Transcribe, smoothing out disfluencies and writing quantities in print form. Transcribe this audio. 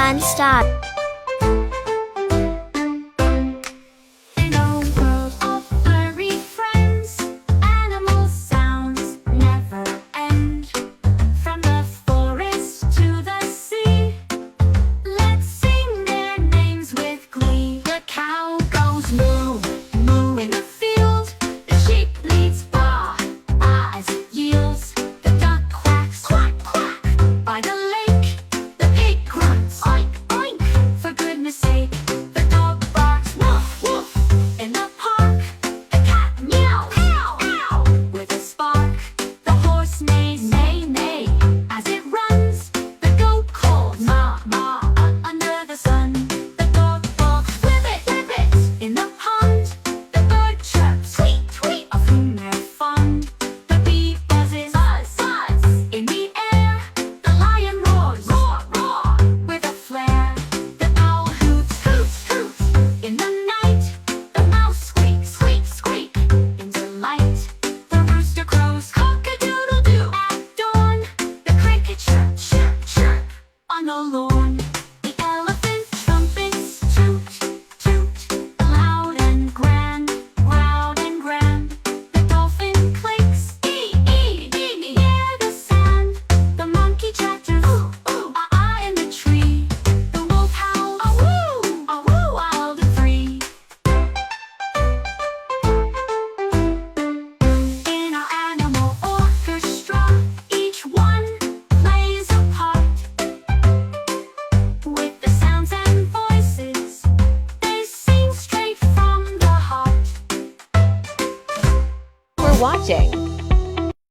fun start. In a world of furry friends, animal sounds never end. From the forest to the sea, let's sing their names with glee. The cow goes moo, moo in the field. The sheep bleats baa, baa as it yields. The duck quacks, quack, quack by the lake. The pig grunts, oink, oink, for goodness sake. The dog barks, woof, woof, in the park. The cat meow, meow, meow, with a spark. The horse neighs, neigh, neigh, as it runs. The goat calls, ma, ma, under the sun. The dog barks, whippet, whippet, in the pond. The bird chirps, tweet, tweet, of whom they're fond. The bee buzzes, buzz, buzz, in the air. The lion roars, roar, roar, with a flare. The owl hoots, hoots, hoots, in the night. The mouse squeaks, squeak, squeak, in delight. The rooster crows, cock-a-doodle-doo, at dawn. The cricket chirp, chirp, chirp, on the lawn.